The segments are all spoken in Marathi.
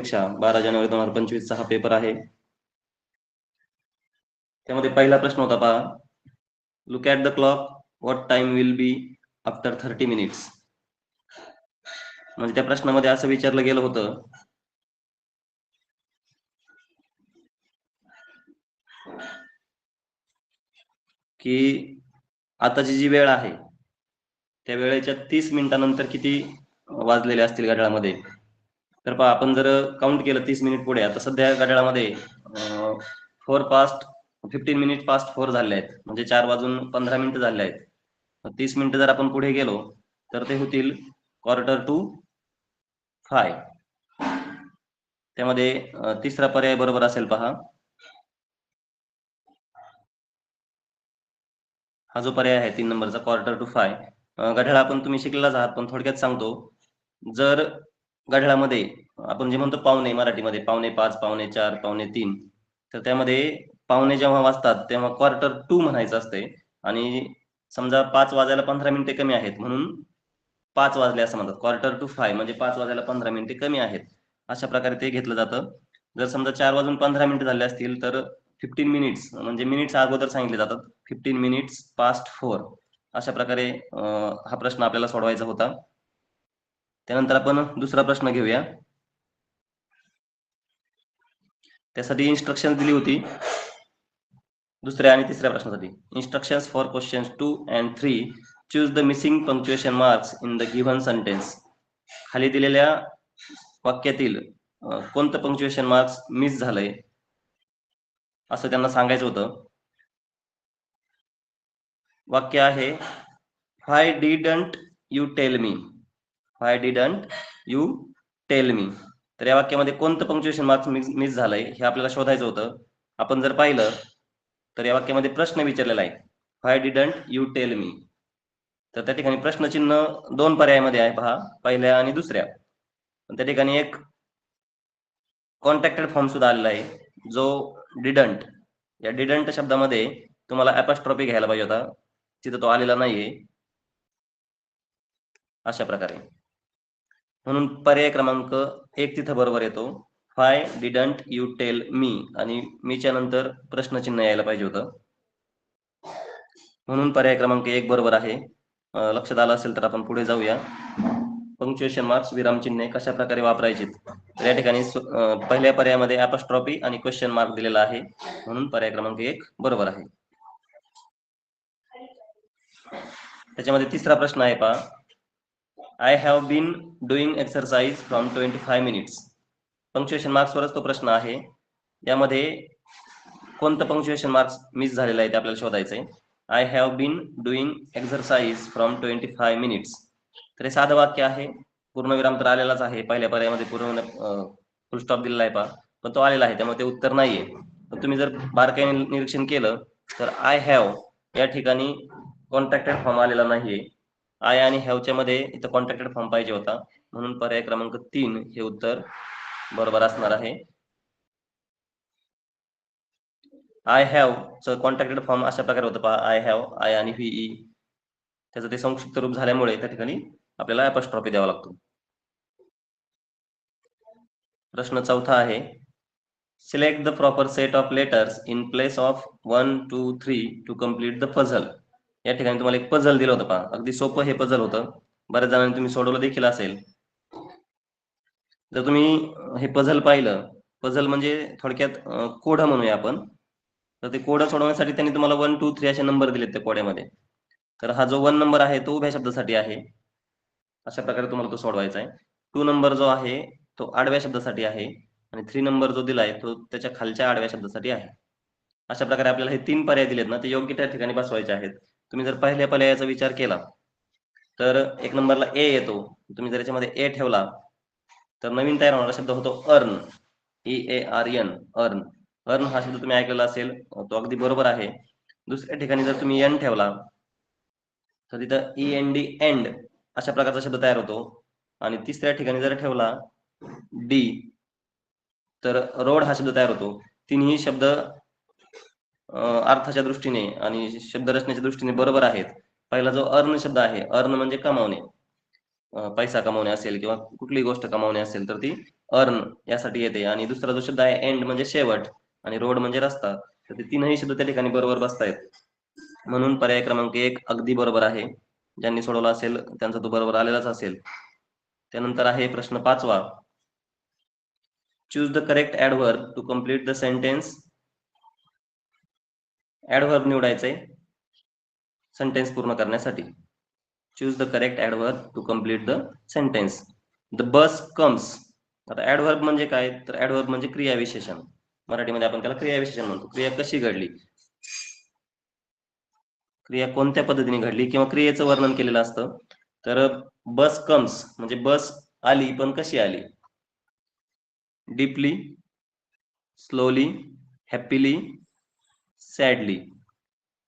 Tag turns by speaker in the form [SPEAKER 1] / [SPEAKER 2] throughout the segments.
[SPEAKER 1] 12 जानेवारी 2025 चा हा पेपर आहे. त्यामध्ये पहिला प्रश्न होता पहा, look at the clock, what time will be after 30 minutes. म्हणजे त्या प्रश्नामध्ये असं विचारलं गेलं होतं की आताची जी वेळ आहे त्या वेळेच्या 30 मिनिटानंतर किती वाजलेले असतील घड्याळामध्ये. तर पहा, आपण जर काउंट केलं 30 मिनिट पुढे, आता सध्या घड्याळामध्ये 15 मिनिट पास्ट 4 झाले आहेत, म्हणजे 4 वाजून 15 मिनिटं झाले आहेत. 30 मिनिटं जर आपण पुढे गेलो तर ते होतील 4:45. त्यामध्ये तिसरा पर्याय बरोबर असेल पहा. हा जो पर्याय आहे 3 नंबरचा 4:45. घड्याळ आपण तुम्ही शिकलेलाच आहात, पण थोडक्यात सांगतो. जर घड्याळामध्ये आपण जे म्हणतो पावणे, मराठीमध्ये 5:45, 4:45, 3:45, तर त्यामध्ये पावणे जेव्हा वाजतात तेव्हा 1/4 म्हणायचं असते. आणि समजा 5 वाजायला 15 मिनिटे कमी आहेत म्हणून 5 वाजले असं म्हणतात. 4:45 म्हणजे 5 वाजायला 15 मिनिटे कमी आहेत, अशा प्रकारे ते घेतलं जातं. जर समजा 4 वाजून 15 मिनिटं झाले असतील तर 15 मिनिट्स म्हणजे मिनिट्स अगोदर सांगितले जातात. 15 मिनिट्स पास्ट 4 अशा प्रकारे हा प्रश्न आपल्याला सोडवायचा होता. त्यानंतर आपण दुसरा प्रश्न घेऊया. त्यासाठी इन्स्ट्रक्शन दिली होती दुसऱ्या आणि तिसऱ्या प्रश्नासाठी. Instructions for questions 2 and 3. Choose the missing punctuation marks in the given sentence. खाली दिलेल्या वाक्यातील कोणतं पंक्च्युएशन मार्क्स मिस झालंय असं त्यांना सांगायचं होतं. वाक्य आहे, why didn't you tell me. Why didn't you tell me. तर या वाक्यामध्ये कोणतं पंक्च्युएशन मार्क्स मिस झालंय हे आपल्याला शोधायचं होतं. आपण जर पाहिलं तर या वाक्यामध्ये प्रश्न विचारलेला आहे, why didn't you tell me. तर त्या ठिकाणी प्रश्नचिन्ह 2 पर्यायामध्ये आहे पहा, पहिल्या आणि दुसऱ्या. त्या ठिकाणी एक कॉन्टॅक्टेड फॉर्म सुद्धा आलेला आहे, जो डिडंट, या डिडंट शब्दामध्ये तुम्हाला ॲपॉस्ट्रॉफी घ्यायला पाहिजे होता, तिथं तो आलेला नाहीये. अशा प्रकारे म्हणून पर्याय क्रमांक 1 तिथं बरोबर येतो. व्हाय डिडंट यू टेल मी, आणि मीच्या नंतर प्रश्नचिन्ह यायला पाहिजे होतं. म्हणून पर्याय क्रमांक 1 बरोबर आहे. लक्षात आलं असेल तर आपण पुढे जाऊया. पंक्च्युएशन मार्क्स, विरामचिन्हे कशा प्रकारे वापरायचे. तर या ठिकाणी पहिल्या पर्यायामध्ये ॲपॉस्ट्रॉफी आणि क्वेश्चन मार्क दिलेला आहे, म्हणून पर्याय क्रमांक 1 बरोबर आहे. त्याच्यामध्ये तिसरा प्रश्न आहे पहा, I have been doing exercise from 25 minutes. Punctuation मार्क्सवरच तो प्रश्न आहे. यामध्ये कोणतं पंक्च्युएशन मार्क्स मिस झालेलं आहे ते आपल्याला शोधायचं आहे. I have been doing exercise from 25 minutes. तर हे साधं वाक्य आहे, पूर्णविराम तर आलेलाच आहे. पहिल्या पर्यायामध्ये पूर्ण फुल स्टॉप दिलेला आहे पहा, पण तो आलेला आहे, त्यामुळे ते उत्तर नाहीये. पण तुम्ही जर बारकाईने निरीक्षण केलं तर आय हॅव या ठिकाणी कॉन्ट्रॅक्टेड फॉर्म आलेला नाहीये. आय आणि हॅवच्या मध्ये इथं कॉन्ट्रॅक्टेड फॉर्म पाहिजे होता, म्हणून पर्याय क्रमांक 3 हे उत्तर बरोबर असणार आहे. आय हॅव च कॉन्ट्रॅक्टेड फॉर्म अशा प्रकारे होतं पहा, आय हॅव, आय आणि व्हीई, त्याचं ते संक्षिप्त रूप झाल्यामुळे त्या ठिकाणी आपल्याला ॲपॉस्ट्रॉफी द्यावा लागतो. प्रश्न चौथा आहे, select the proper set of letters in place of 1, 2, 3 to complete the puzzle. या ठिकाणी तुम्हाला एक पझल दिलं होतं पहा, अगदी सोपं हे पझल होतं, बऱ्याच जणांनी तुम्ही सोडवलं देखील असेल. जर तुम्ही हे पझल पाहिलं, पझल म्हणजे थोडक्यात कोडं म्हणूया आपण, तर ते कोडं सोडवण्यासाठी त्यांनी तुम्हाला 1, 2, 3 असे नंबर दिलेत त्या कोड्यामध्ये. तर हा जो 1 नंबर आहे तो उभ्या शब्दासाठी आहे, अशा प्रकारे तुम्हाला तो सोडवायचा आहे. 2 नंबर जो आहे तो आडव्या शब्दासाठी आहे, आणि 3 नंबर जो दिलाय तो त्याच्या खालच्या आडव्या शब्दासाठी आहे. अशा प्रकारे आपल्याला हे 3 पर्याय दिलेत ना, ते योग्य त्या ठिकाणी बसवायचे आहेत. तुम्ही जर पहिल्या पर्यायाचा विचार केला तर 1 नंबरला ए येतो. तुम्ही जर याच्यामध्ये ए ठेवला तर नवीन तयार होणारा शब्द होतो अर्न, EARN, अर्न. अर्न हा शब्द तुम्ही ऐकलेला असेल, तो अगदी बरोबर आहे. दुसऱ्या ठिकाणी जर तुम्ही एन ठेवला तर तिथं END, एंड अशा प्रकारचा शब्द तयार होतो. आणि तिसऱ्या ठिकाणी जर ठेवला डी तर रोड हा शब्द तयार होतो. तिन्ही शब्द अर्थाच्या दृष्टीने आणि शब्दरचनेच्या दृष्टीने बरोबर आहेत. पहिला जो अर्न शब्द आहे, अर्न म्हणजे कमावणे, पैसा कमावणे असेल किंवा कुठलीही गोष्ट कमावणे असेल तर ती अर्न यासाठी येते. आणि दुसरा जो शब्द आहे एंड म्हणजे शेवट आणि रोड म्हणजे रस्ता, तर ते तीनही शब्द त्या ठिकाणी बरोबर बसतायत. म्हणून पर्याय क्रमांक 1 अगदी बरोबर आहे. ज्यांनी सोडवला असेल त्यांचा तो बरोबर आलेलाच असेल. त्यानंतर आहे प्रश्न 5वा. Choose the correct adverb to complete the sentence. Adverb निवडायचंय सेंटेन्स पूर्ण करण्यासाठी. Choose the correct adverb to complete the sentence. The bus comes. आता ऍडव्हर्ब म्हणजे काय, तर ऍडव्हर्ब म्हणजे क्रियाविशेषण. मराठीमध्ये आपण त्याला क्रियाविशेषण म्हणतो. क्रिया कशी घडली, क्रिया कोणत्या पद्धतीने घडली किंवा क्रियेचं वर्णन केलेलं असतं. तर बस कम्स म्हणजे बस आली, पण कशी आली. Deeply, slowly, happily, sadly.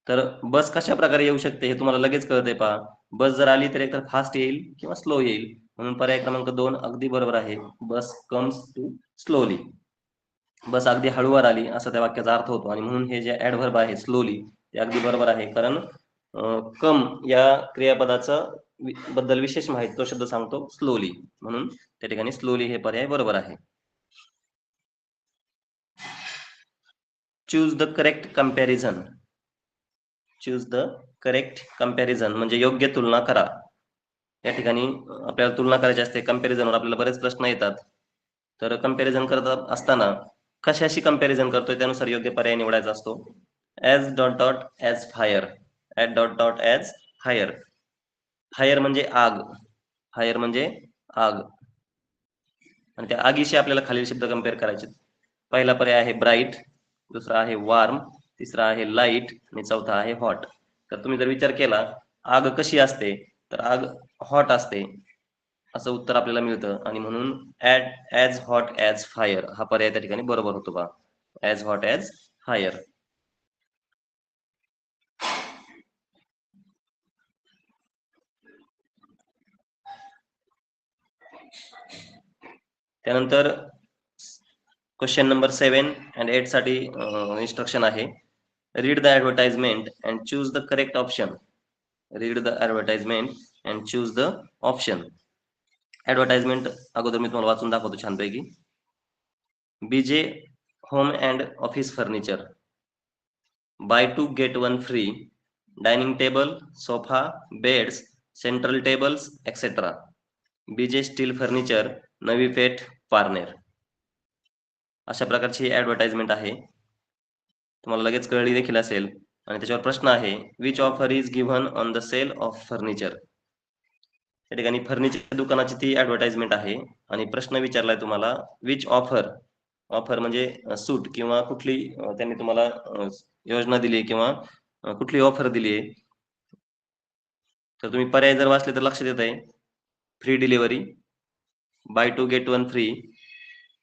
[SPEAKER 1] तर बस कशा प्रकारे येऊ शकते हे तुम्हाला लगेच कळतंय पहा. बस जर आली तर एकतर फास्ट येईल किंवा स्लो येईल. म्हणून पर्याय क्रमांक 2 अगदी बरोबर आहे. बस कम्स टू स्लोली. बस अगदी हळूवार आली असा त्या वाक्याचा अर्थ होतो. आणि म्हणून हे जे ऍडव्हर्ब आहे स्लोली ते अगदी बरोबर आहे. कारण कम या क्रियापदाचा बद्दल विशेष माहिती तो शब्द सांगतो स्लोली, म्हणून त्या ठिकाणी स्लोली हे पर्याय बरोबर आहे. Choose the correct comparison. Choose the correct comparison म्हणजे योग्य तुलना करा. या ठिकाणी आपल्याला तुलना करायची असते. कंपॅरिझनवर आपल्याला बरेच प्रश्न येतात. तर कंपॅरिझन करत असताना कशाशी कंपॅरिझन करतोय त्यानुसार योग्य पर्याय निवडायचा असतो. As dot dot as fire. At dot dot as fire. Fire म्हणजे आग. फायर म्हणजे आग. आणि त्या आगीशी आपल्याला खालील शब्द कंपेअर करायचे. पहिला पर्याय आहे ब्राईट, दुसरा आहे वॉर्म, तिसरा आहे लाईट आणि चौथा आहे हॉट. तर तुम्ही जर विचार केला आग कशी असते, तर आग हॉट असते असं उत्तर आपल्याला मिळतं. आणि म्हणून ॲज हॉट ॲज फायर हा पर्याय त्या ठिकाणी बरोबर होतो बा. As hot as fire. त्यानंतर क्वेश्चन नंबर 7 and 8 साठी इन्स्ट्रक्शन आहे. Read the advertisement and choose the correct option. Read the advertisement and choose the option. Advertisement अगोदर मी तुम्हाला वाचून दाखवतो छानपैकी. BJ home and office furniture. Buy 2 get 1 free. Dining table, sofa, beds, central tables etcetera. BJ steel furniture, Navi Peth, Parner. अशा प्रकारची ऍडव्हर्टाइजमेंट आहे. तुम्हाला लगेच कळली देखील असेल. आणि त्याच्यावर प्रश्न आहे which offer is given on the sale of furniture. त्या ठिकाणी फर्निचर दुकानाची ती ऍडव्हर्टाइजमेंट आहे. आणि प्रश्न विचारलाय तुम्हाला विच ऑफर. ऑफर म्हणजे सूट किंवा कुठली त्यांनी तुम्हाला योजना दिली किंवा कुठली ऑफर दिली आहे. तर तुम्ही पर्याय जर वाचले तर लक्षात येत आहे. Free delivery, buy 2 get 1 free,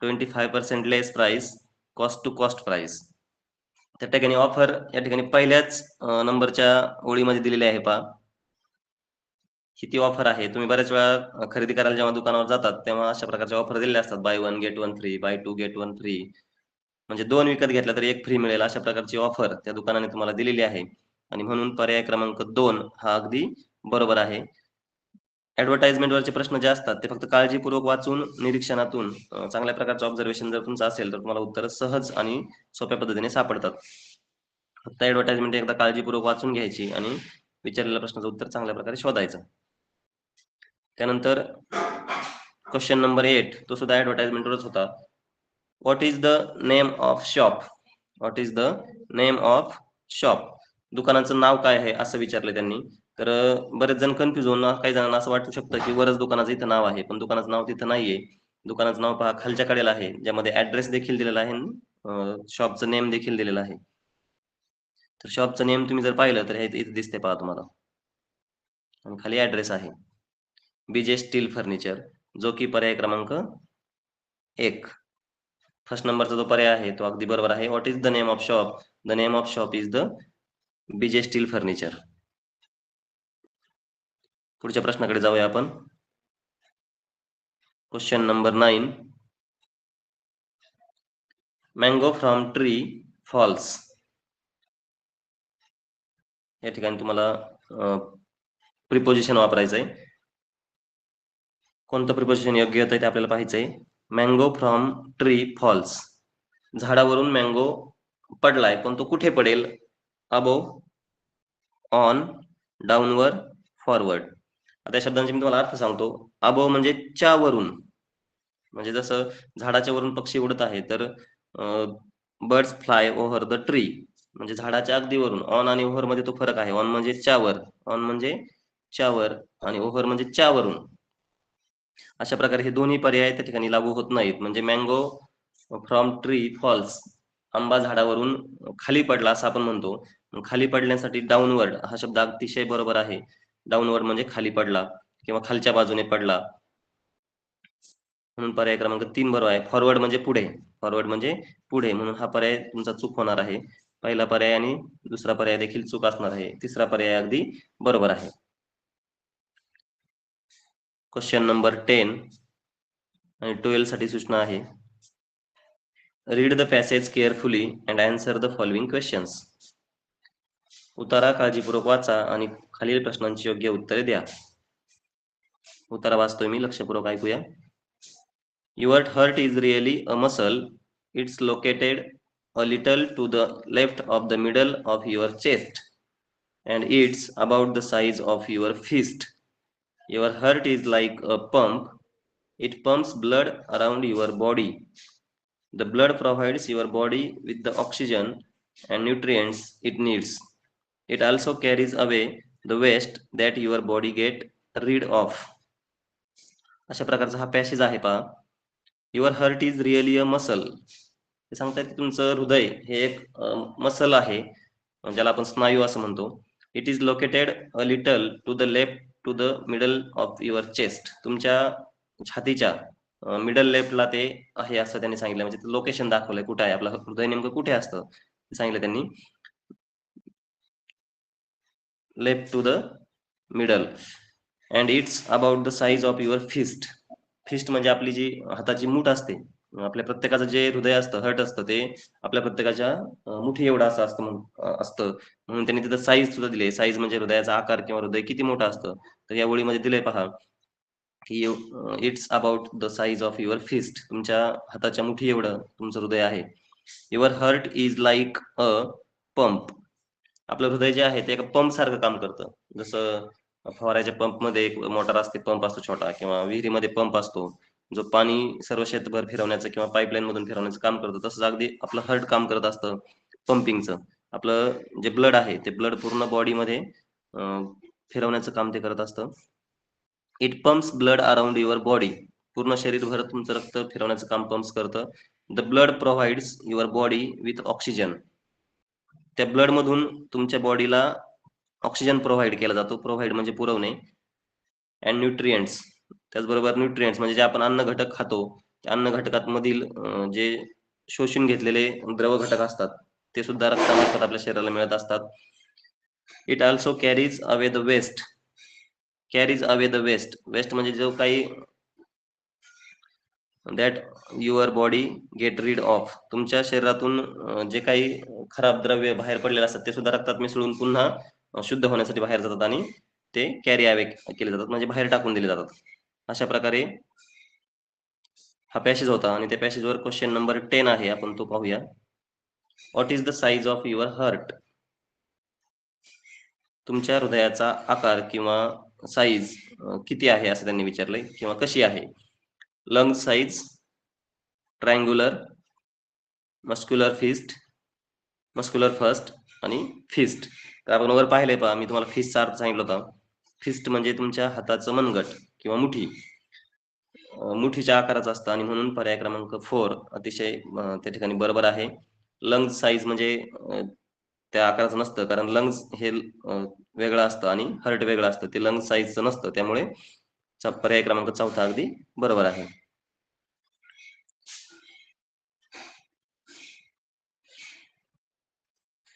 [SPEAKER 1] 25% less price, cost to cost price. त्या ठिकाणी ऑफर या ठिकाणी पहिल्याच नंबरच्या ओळीमध्ये दिलेली आहे पहा. किती ऑफर आहे. तुम्ही बऱ्याच वेळा खरेदी करायला जेव्हा दुकानावर जातात तेव्हा अशा प्रकारच्या ऑफर दिलेल्या असतात. Buy 1 get 1 free, buy 2 get 1 free. म्हणजे 2 विकत घेतला तर 1 फ्री मिळेल अशा प्रकारची ऑफर त्या दुकानाने तुम्हाला दिलेली आहे. आणि म्हणून पर्याय क्रमांक 2 हा अगदी बरोबर आहे. ऍडव्हर्टाइजमेंटवरचे प्रश्न जे असतात ते फक्त काळजीपूर्वक वाचून निरीक्षणातून चांगल्या प्रकारचं ऑब्झर्वेशन जर तुमचं असेल तर तुम्हाला उत्तर सहज आणि सोप्या पद्धतीने सापडतात. फक्त ऍडव्हर्टाइजमेंट एकदा काळजीपूर्वक वाचून घ्यायची आणि विचारलेल्या प्रश्नाचं उत्तर चांगल्या प्रकारे शोधायचं. त्यानंतर क्वेश्चन नंबर 8 तो सुद्धा ऍडव्हर्टाइजमेंटवरच होता. What is the name of shop. What is the name of shop. दुकानाचं नाव काय आहे असं विचारलं त्यांनी. तर बरेच जण कन्फ्युज होऊन काही जणांना असं वाटू शकतं की वरच दुकानाचं इथं नाव आहे, पण दुकानाचं नाव तिथं नाहीये. दुकानाचं नाव पहा खालच्या कडेला आहे, ज्यामध्ये ऍड्रेस देखील दिलेला आहे, शॉपचं नेम देखील दिलेलं आहे. तर शॉपचं नेम तुम्ही जर पाहिलं तर हे इथे दिसते पहा तुम्हाला. आणि खाली ऍड्रेस आहे बीजे स्टील फर्निचर, जो की पर्याय क्रमांक 1. फर्स्ट नंबरचा जो पर्याय आहे तो अगदी बरोबर आहे. What is the name of shop. The name of shop is the BJ steel furniture. पुढच्या प्रश्नाकडे जाऊया आपण. Question number 9. Mango from tree falls. या ठिकाणी तुम्हाला प्रिपोजिशन वापरायचं आहे. कोणतं प्रिपोजिशन योग्य येतं ते आपल्याला पाहायचंय. Mango from tree falls. झाडावरून मँगो पडलाय, पण तो कुठे पडेल? Above, on, downward, forward. आता या शब्दांचे मी तुम्हाला अर्थ सांगतो. अबोव म्हणजे च्या वरून, म्हणजे जसं झाडाच्या वरून पक्षी उडत आहे, तर birds fly over the tree, म्हणजे झाडाच्या अगदी वरून. ऑन आणि ओव्हर मध्ये तो फरक आहे. ऑन म्हणजे च्यावर, ऑन म्हणजे च्यावर, आणि ओव्हर म्हणजे च्यावरून. अशा प्रकारे हे दोन्ही पर्याय त्या ठिकाणी लागू होत नाहीत. म्हणजे मँगो फ्रॉम ट्री फॉल्स, आंबा झाडावरून खाली पडला असं आपण म्हणतो. खाली पडण्यासाठी डाऊनवर्ड हा शब्द अतिशय बरोबर आहे. डाऊनवर्ड म्हणजे खाली पडला किंवा खालच्या बाजूने पडला, म्हणून पर्याय क्रमांक 3 बरोबर आहे. फॉरवर्ड म्हणजे पुढे, फॉरवर्ड म्हणजे पुढे, म्हणून हा पर्याय तुमचा चूक होणार आहे. पहिला पर्याय आणि दुसरा पर्याय देखील चूक असणार आहे. तिसरा पर्याय अगदी बरोबर आहे. क्वेश्चन नंबर 10 आणि 12 साठी सूचना आहे. Read the passage carefully and answer the following questions. उतारा काळजीपूर्वक वाचा आणि खालील प्रश्नांची योग्य उत्तरे द्या. उतारा वाचतोय मी, लक्षपूर्वक ऐकूया. Your heart is really a muscle. It's located a little to the left of the middle of your chest, and it's about the size of your fist. Your heart is like a pump. It pumps blood around your body. The blood provides your body with the oxygen and nutrients it needs. It also carries away the waste that your body get rid of. अशा प्रकारचा हा पॅसेज आहे पहा. Your heart is really a muscle. ते सांगतात की तुमचं हृदय हे एक मसल आहे, ज्याला आपण स्नायू असं म्हणतो. It is located a little to the left to the middle of your chest. तुमच्या छातीच्या मिडल लेफ्टला ते आहे असं त्यांनी सांगितलं. म्हणजे लोकेशन दाखवलंय कुठे आहे आपलं हृदय, नेमकं कुठे असतं ते सांगितलं त्यांनी. Left to the middle, and it's about the size of your fist. Fist म्हणजे आपली जी हाताची मूठ असते. आपल्या प्रत्येकाचं जे हृदय असतं, हर्ट असतं, ते आपल्या प्रत्येकाच्या मुठी एवढं असं असतं असतं. म्हणून त्यांनी तिथं साईज सुद्धा दिले. साईज म्हणजे हृदयाचा आकार किंवा हृदय किती मोठं असतं. तर या ओळीमध्ये दिलंय पहा की it's about the size of your fist. तुमच्या हाताच्या मुठी एवढं तुमचं हृदय आहे. Your heart is like a pump. आपलं हृदय जे आहे ते एका पंप सारखं काम करतं. जसं फवाराच्या पंपमध्ये एक मोटार असते, पंप असतो छोटा, किंवा विहिरीमध्ये पंप असतो जो पाणी सर्व शेतभर फिरवण्याचं किंवा पाईपलाईन मधून फिरवण्याचं काम करतो. तसंच अगदी आपलं हर्ट काम करत असतं पंपिंगचं. आपलं जे ब्लड आहे ते ब्लड पूर्ण बॉडीमध्ये फिरवण्याचं काम ते करत असतं. It pumps blood around your body. पूर्ण शरीरभर तुमचं रक्त फिरवण्याचं काम पंप्स करतं. The blood provides your body with oxygen. त्या ब्लड मधून तुमच्या बॉडीला ऑक्सिजन प्रोव्हाइड केला जातो. प्रोव्हाइड म्हणजे पुरवणे. अँड न्यूट्रिएंट्स, त्याचबरोबर न्यूट्रिएंट्स म्हणजे जे आपण अन्न घटक खातो, त्या अन्न घटकांमधील जे शोषून घेतलेले द्रव घटक असतात ते सुद्धा रक्तामार्फत आपल्या शरीराला मिळत असतात. It also carries away the waste. Carries away the waste. Waste म्हणजे जो काही that your body get rid of. तुमच्या शरीरातून जे काही खराब द्रव्य बाहेर पडलेले असतात ते सुद्धा रक्तात मिसळून पुन्हा शुद्ध होण्यासाठी बाहेर जातात आणि ते कॅरी अवे केले जातात, म्हणजे बाहेर टाकून दिले जातात. अशा प्रकारे हा पॅसेज होता आणि त्या पॅसेजवर क्वेश्चन नंबर 10 आहे, आपण तो पाहूया. What is the size of your heart. तुमच्या हृदयाचा आकार किंवा साईज किती आहे असं त्यांनी विचारलंय, किंवा कशी आहे. Lung size, triangular, muscular fist, muscular first आणि फिस्ट. तर आपण वर पाहिलंय पहा, मी तुम्हाला फिस्टचा अर्थ सांगितलं होता. फिस्ट म्हणजे तुमच्या हाताचं मनगट किंवा मुठी. मुठीच्या आकाराचं असतं आणि म्हणून पर्याय क्रमांक 4 अतिशय त्या ठिकाणी बरोबर आहे. लंग्स साईज म्हणजे त्या आकाराचं नसतं, कारण लंग्स हे वेगळं असतं आणि हर्ट वेगळं असतं. ते लंग्स साईजचं नसतं, त्यामुळे पर्याय क्रमांक 4 अगदी बरोबर आहे.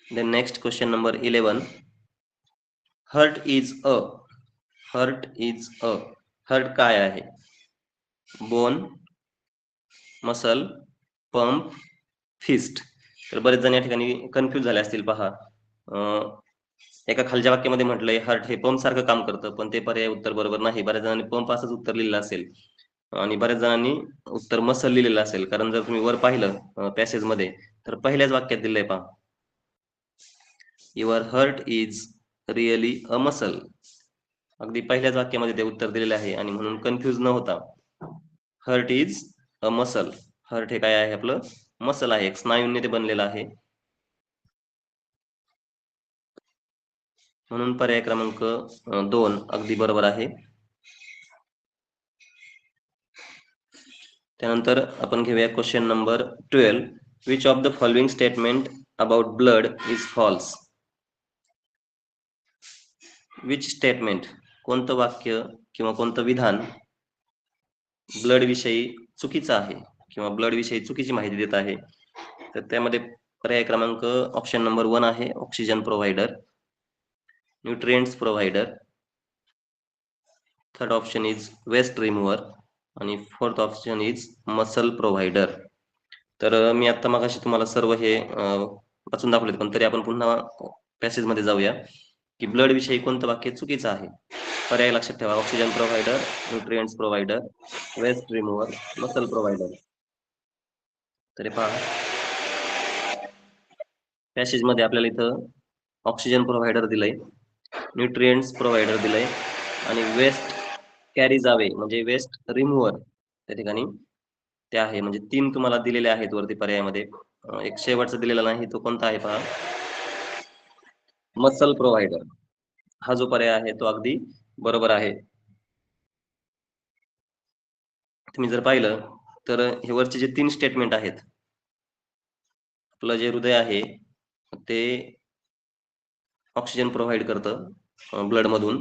[SPEAKER 1] Then next question number 11. Heart is a. Heart is a. Heart काय आहे? Bone, muscle, pump, fist. तर बरेच जण या ठिकाणी कन्फ्यूज झाले असतील पहा. एका खालच्या वाक्यामध्ये म्हटलंय हार्ट हे पंप सारखं काम करतं, पण ते पर्याय उत्तर बरोबर नाही. बऱ्याच जणांनी पंप असंच उत्तर लिहिलं असेल आणि बऱ्याच जणांनी उत्तर मसल लिहिलेलं असेल. कारण जर तुम्ही वर पाहिलं पॅसेजमध्ये तर पहिल्याच वाक्यात दिलंय पहा, your heart is really a muscle. अगदी पहिल्याच वाक्यामध्ये ते उत्तर दिलेले आहे आणि म्हणून कन्फ्यूज न होता heart is a muscle. Heart हे काय आहे? आपलं मसल आहे, एक स्नायूंनी ते बनलेलं आहे. म्हणून पर्याय क्रमांक 2 अगदी बरोबर आहे. त्यानंतर आपण घेऊया question number 12. Which of the following statement about blood is false? Which statement, कोणतं वाक्य किंवा कोणतं विधान ब्लड विषयी चुकीचं आहे किंवा ब्लड विषयी चुकीची माहिती देत आहे? तर त्यामध्ये पर्याय क्रमांक ऑप्शन नंबर 1 आहे oxygen provider, nutrients provider. Third option is waste remover आणि fourth option is muscle provider. तर मी आता मगाशी तुम्हाला सर्व हे वाचून दाखवलेत, पण तरी आपण पुन्हा पॅसेजमध्ये जाऊया की ब्लड विषयी कोणतं वाक्य चुकीचं आहे. पर्याय लक्षात ठेवा, oxygen provider, nutrients provider, waste remover, muscle provider. तरी पहा पॅसेजमध्ये आपल्याला इथं ऑक्सिजन प्रोव्हायडर दिलंय, न्यूट्रिएंट्स प्रोव्हायडर दिलंय आणि वेस्ट कॅरी जावे म्हणजे वेस्ट रिमूव्हर त्या ठिकाणी ते आहे. म्हणजे 3 तुम्हाला दिलेले आहेत वरती पर्यायामध्ये. एक शेवटचा दिलेला नाही, तो कोणता आहे पहा, मसल प्रोव्हायडर. हा जो पर्याय आहे तो अगदी बरोबर आहे. तुम्ही जर पाहिलं तर हे वरचे जे 3 स्टेटमेंट आहेत, आपलं जे हृदय आहे ते ऑक्सिजन प्रोव्हाईड करतं ब्लडमधून,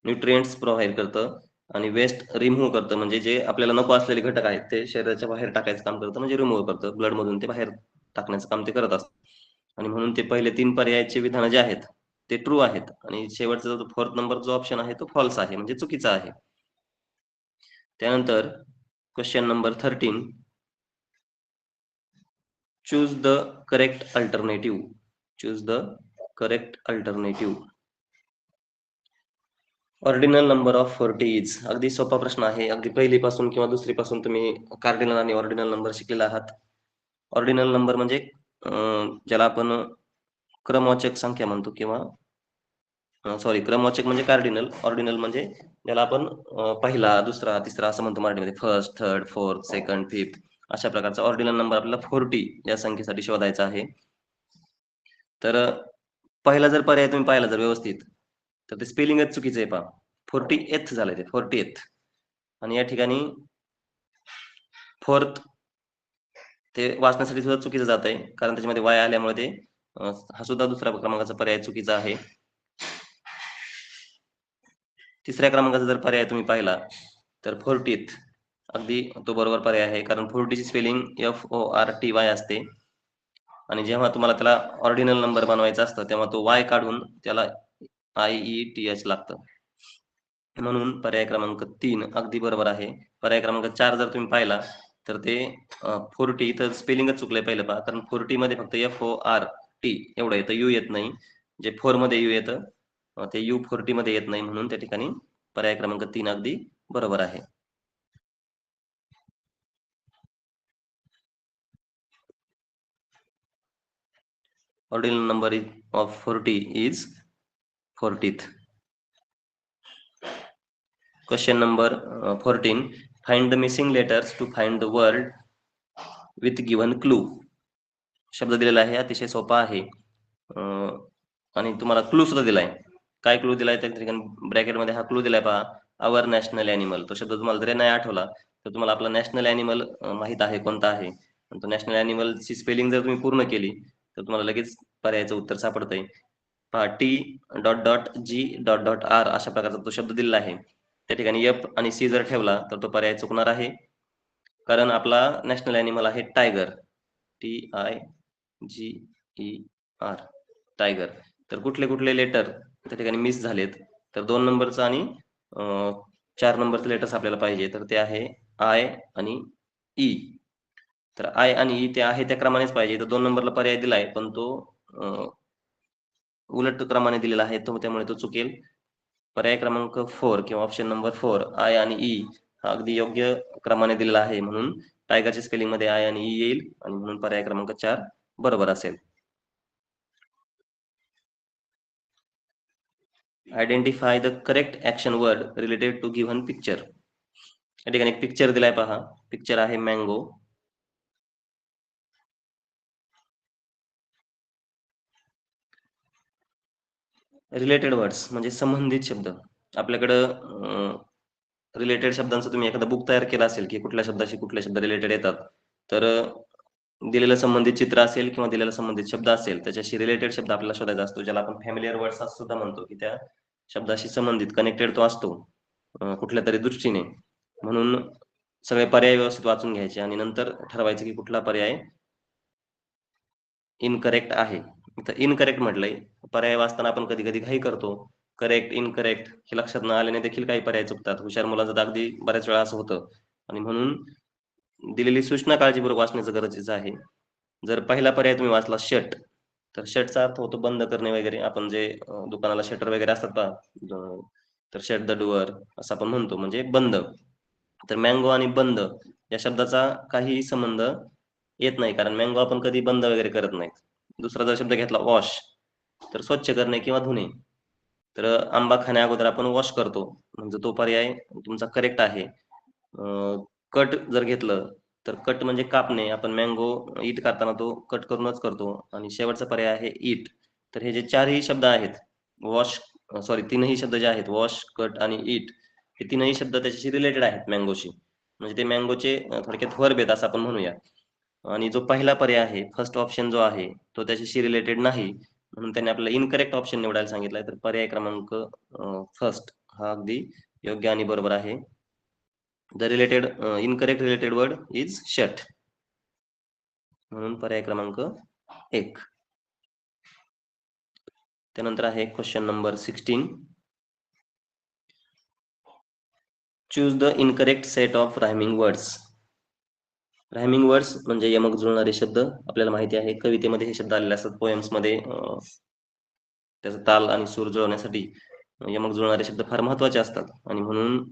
[SPEAKER 1] न्यूट्रिएंट्स प्रोव्हाईड करतं आणि वेस्ट रिमूव्ह करतं. म्हणजे जे आपल्याला नको असलेले घटक आहेत ते शरीराच्या बाहेर टाकायचं काम करतं, म्हणजे रिमूव्ह करतं. ब्लडमधून ते बाहेर टाकण्याचं काम ते करत असतं. आणि म्हणून ते पहिले 3 पर्यायाचे विधानं जे आहेत ते ट्रू आहेत आणि शेवटचा जो 4th नंबर जो ऑप्शन आहे तो फॉल्स आहे, म्हणजे चुकीचा आहे. त्यानंतर question number 13. Choose the correct alternative. Choose the correct alternative. Ordinal number of 40 is. अगदी सोपा प्रश्न आहे. अगदी पहिलीपासून किंवा दुसरीपासून तुम्ही कार्डिनल आणि ऑर्डिनल नंबर शिकलेला आहात. ऑर्डिनल नंबर म्हणजे ज्याला आपण क्रमवाचक संख्या म्हणतो किंवा सॉरी, क्रमवाचक म्हणजे कार्डिनल, ऑर्डिनल म्हणजे ज्याला आपण पहिला, दुसरा, तिसरा असं म्हणतो मराठीमध्ये. First, third, fourth, second, fifth अशा प्रकारचा ऑर्डिनल नंबर आपल्याला 40 या संख्येसाठी शोधायचा आहे. तर पहिला जर पर्याय तुम्ही पाहिला जर व्यवस्थित तर ते स्पेलिंगच चुकीचं आहे पहा. 40th झालंय ते 40th आणि या ठिकाणी फोर्थ ते वाचण्यासाठी सुद्धा चुकीचं जात आहे, कारण त्याच्यामध्ये वाय आल्यामुळे ते हा सुद्धा दुसऱ्या क्रमांकाचा पर्याय चुकीचा आहे. तिसऱ्या क्रमांकाचा जर पर्याय तुम्ही पाहिला तर 40th अगदी तो बरोबर पर्याय आहे, कारण 40 ची स्पेलिंग FORTY असते आणि जेव्हा तुम्हाला त्याला ऑर्डिनल नंबर बनवायचा असतं तेव्हा तो वाय काढून त्याला IETH लागतं. म्हणून पर्याय क्रमांक 3 अगदी बरोबर आहे. पर्याय क्रमांक 4 जर तुम्ही पाहिला तर ते 40 इथं स्पेलिंगच चुकलंय पहिलं पहा, कारण 40 मध्ये फक्त FORT एवढं येतं, यू येत नाही. जे 4 मध्ये यू येतं ते U40 मध्ये येत नाही, म्हणून त्या ठिकाणी पर्याय क्रमांक 3 अगदी बरोबर आहे. Ordinal number of 40 is 40th. Question number 14. Find the missing letters to find the word with given clue. शब्द दिलेला आहे, अतिशय सोपा आहे आणि तुम्हाला क्लू सुद्धा दिलाय. काय क्लू दिलाय त्या ठिकाणी ब्रॅकेटमध्ये हा क्लू दिलाय पहा, अवर नॅशनल ॲनिमल. तो शब्द तुम्हाला जरी नाही आठवला तर तुम्हाला आपला नॅशनल ॲनिमल माहित आहे कोणता आहे. आणि तो नॅशनल ॲनिमलची स्पेलिंग जर तुम्ही पूर्ण केली तर तुम्हाला लगेच पर्यायाचं उत्तर सापडतंय. पहा, T.G.R अशा प्रकारचा तो शब्द दिलेला आहे. त्या ठिकाणी F आणि C जर ठेवला तर तो पर्याय चुकणार आहे, कारण आपला नॅशनल ॲनिमल आहे टायगर. TIGER, tiger. तर कुठले कुठले लेटर त्या ठिकाणी मिस झालेत, तर 2 नंबरचं आणि 4 नंबरचं लेटर्स आपल्याला पाहिजे, तर ते आहे आय आणि ई. तर आय आणि ई ते आहे त्या क्रमानेच पाहिजे. तर 2 नंबरला पर्याय दिलाय, पण तो उलट क्रमाने दिलेला आहे तो, त्यामुळे तो चुकेल. पर्याय क्रमांक 4 किंवा ऑप्शन नंबर 4 आय आणि ई हा अगदी योग्य क्रमाने दिलेला आहे, म्हणून टायगरच्या स्पेलिंग मध्ये आय आणि ई येईल आणि म्हणून पर्याय क्रमांक 4 बरोबर असेल. Identify the correct action word related to given picture. या ठिकाणी एक पिक्चर दिलाय पहा. पिक्चर आहे मँगो. रिलेटेड वर्ड्स म्हणजे संबंधित शब्द. आपल्याकडं रिलेटेड शब्दांचं तुम्ही एखादा बुक तयार केला असेल की कुठल्या शब्दाशी कुठले शब्द रिलेटेड येतात, तर दिलेलं संबंधित चित्र असेल किंवा दिलेला संबंधित शब्द असेल त्याच्याशी रिलेटेड शब्द आपल्याला शोधायचा असतो, ज्याला आपण फॅमिलियर वर्ड्स असं सुद्धा म्हणतो, की त्या शब्दाशी संबंधित कनेक्टेड तो असतो कुठल्या तरी दृष्टीने. म्हणून सगळे पर्याय व्यवस्थित वाचून घ्यायचे आणि नंतर ठरवायचं की कुठला पर्याय इनकरेक्ट आहे. इथं इनकरेक्ट म्हटलंय. पर्याय वाचताना आपण कधी-कधी घाई करतो. करेक्ट, इनकरेक्ट हे लक्षात न आल्याने देखील काही पर्याय चुकतात. हुशार मुलाचं तर अगदी बऱ्याच वेळा असं होतं आणि म्हणून दिलेली सूचना काळजीपूर्वक वाचण्याचं गरजेचं आहे. जर पहिला पर्याय तुम्ही वाचला शट, तर शटचा अर्थ होतो बंद करणे वगैरे. आपण जे दुकानाला शटर वगैरे असतात पहा, तर शट द डोअर असं आपण म्हणतो, म्हणजे बंद. तर मँगो आणि बंद या शब्दाचा काहीही संबंध येत नाही, कारण मँगो आपण कधी बंद वगैरे करत नाही. दुसरा जर शब्द घेतला वॉश, तर स्वच्छ करणे किंवा धुणे. तर आंबा खाण्याअगोदर आपण वॉश करतो, म्हणजे तो पर्याय तुमचा करेक्ट आहे. कट जर घेतलं, तर कट म्हणजे कापणे. आपण मँगो ईट करताना तो कट करूनच करतो आणि शेवटचा पर्याय आहे ईट. तर हे जे चारही शब्द आहेत, वॉश सॉरी तीनही शब्द जे आहेत वॉश, कट आणि ईट, हे तीनही शब्द त्याच्याशी रिलेटेड आहेत मँगोशी. म्हणजे ते मँगोचे थोडक्यात वर्ब आहेत असं आपण म्हणूया. आणि जो पहिला पर्याय आहे, फर्स्ट ऑप्शन जो आहे, तो त्याच्याशी रिलेटेड नाही. म्हणून त्यांनी आपल्याला इनकरेक्ट ऑप्शन निवडायला सांगितलाय. तर पर्याय क्रमांक फर्स्ट हा अगदी योग्य आणि बरोबर आहे. The related incorrect related word is shut. म्हणून पर्याय क्रमांक 1. त्यानंतर आहे question number 16. Choose the incorrect set of rhyming words. Rhyming words म्हणजे यमक जुळणारे शब्द. आपल्याला माहिती आहे कवितेमध्ये हे शब्द आलेले असतात, पोएम्समध्ये त्याचा ताल आणि सूर जुळवण्यासाठी यमक जुळणारे शब्द फार महत्वाचे असतात आणि म्हणून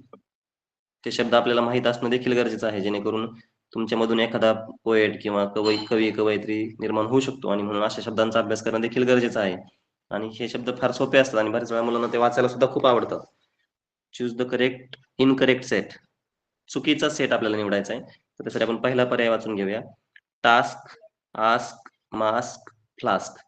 [SPEAKER 1] ते शब्द आपल्याला माहीत असणं देखील गरजेचं आहे, जेणेकरून तुमच्यामधून एखादा पोएट किंवा कवी कवयित्री निर्माण होऊ शकतो आणि म्हणून अशा शब्दांचा अभ्यास करणं देखील गरजेचं आहे. आणि हे शब्द फार सोपे असतात आणि बऱ्याच वेळा मुलांना ते वाचायला सुद्धा खूप आवडतं. Choose the correct incorrect set. चुकीचा सेट आपल्याला निवडायचा आहे. तर त्यासाठी आपण पहिला पर्याय वाचून घेऊया. Task, ask, mask, flask.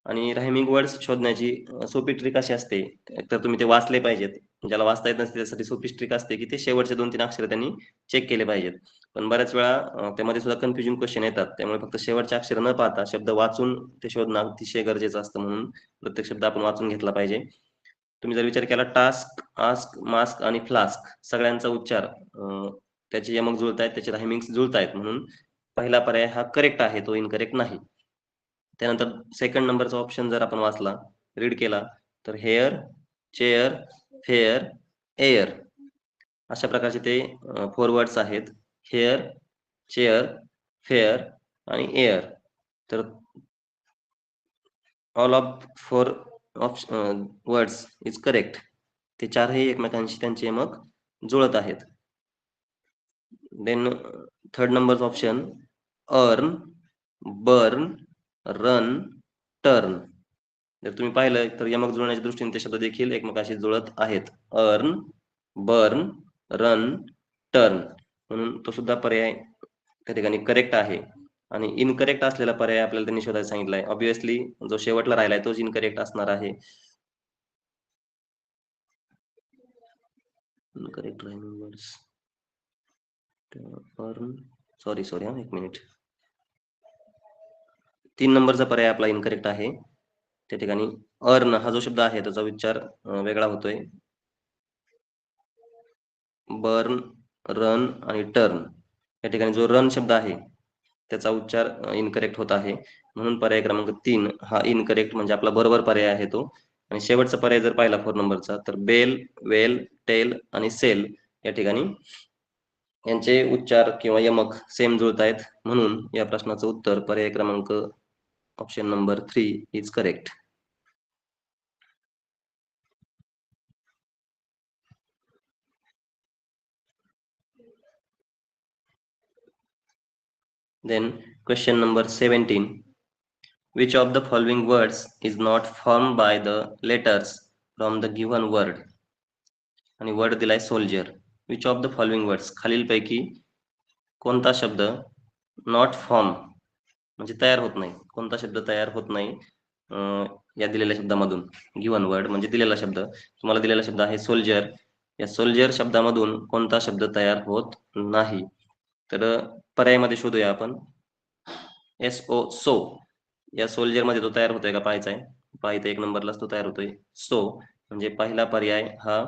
[SPEAKER 1] आणि रायमिंग वर्ड्स शोधण्याची सोपी ट्रिक अशी असते, तर तुम्ही ते वाचले पाहिजेत. ज्याला वाचता येत नसते त्यासाठी सोपी ट्रिक असते, की ते शेवटचे 2-3 अक्षर त्यांनी चेक केले पाहिजेत. पण बऱ्याच वेळा त्यामध्ये सुद्धा कन्फ्युजिंग क्वेश्चन येतात. त्यामुळे फक्त शेवटचे अक्षर न पाहता शब्द वाचून ते शोधणं अतिशय गरजेचं असतं. म्हणून प्रत्येक शब्द आपण वाचून घेतला पाहिजे. तुम्ही जर विचार केला टास्क, आस्क, मास्क आणि फ्लास्क सगळ्यांचा उच्चार त्याचे यमक जुळतायत, त्याचे रायमिंग्स जुळतायत, म्हणून पहिला पर्याय हा करेक्ट आहे, तो इनकरेक्ट नाही. त्यानंतर सेकंड नंबरचा ऑप्शन जर आपण वाचला, रीड केला, तर हेअर, चेअर, फेअर, एअर अशा प्रकारचे ते 4 वर्ड्स आहेत. हेअर, चेअर, फेअर आणि एअर. तर all of 4 words is correct. ते चारही एकमेकांशी त्यांचे यमक जुळत आहेत. देन थर्ड नंबरचा option earn, burn, run, turn. जर तुम्ही पाहिलं तर यमक जुळण्याच्या दृष्टीने ते शब्द देखील एकमेकांशी जुळत आहेत. Earn, burn, run, turn. म्हणून तो सुद्धा पर्याय त्या ठिकाणी करेक्ट आहे. आणि इनकरेक्ट असलेला पर्याय आपल्याला त्यांनी शोधायला सांगितलाय. ऑब्व्हियसली जो शेवटला राहिलाय तोच इनकरेक्ट असणार आहे. Incorrect rhyming words. Earn, sorry हां, 1 मिनिट. 3 नंबरचा पर्याय आपला इनकरेक्ट आहे. त्या ठिकाणी अर्न हा जो शब्द आहे त्याचा उच्चार वेगळा होतोय. बर्न, रन आणि टर्न या ठिकाणी जो रन शब्द आहे त्याचा उच्चार इनकरेक्ट होत आहे. म्हणून पर्याय क्रमांक 3 हा इनकरेक्ट म्हणजे आपला बरोबर पर्याय आहे तो. आणि शेवटचा पर्याय जर पाहिला 4 नंबरचा, तर बेल, वेल, टेल आणि सेल या ठिकाणी यांचे उच्चार किंवा यमक सेम जुळतायत. म्हणून या प्रश्नाचं उत्तर पर्याय क्रमांक option number 3 is correct. Then question number 17. Which of the following words is not formed by the letters from the given word? आणि वर्ड दिलाय soldier. Which of the following words, खालीलपैकी कोणता शब्द नॉट फॉर्म म्हणजे तयार होत नाही, कोणता शब्द तयार होत नाही या दिलेल्या शब्दामधून? गिवन वर्ड म्हणजे दिलेला शब्द, तुम्हाला दिलेला शब्द आहे सोल्जर. या सोल्जर शब्दामधून कोणता शब्द तयार होत नाही? तर पर्यायामध्ये शोधूया आपण. SO सो, या सोल्जर मध्ये तो तयार होतोय का पाहायचा आहे. पहा इथे 1 नंबरलाच तो तयार होतोय सो, म्हणजे पहिला पर्याय हा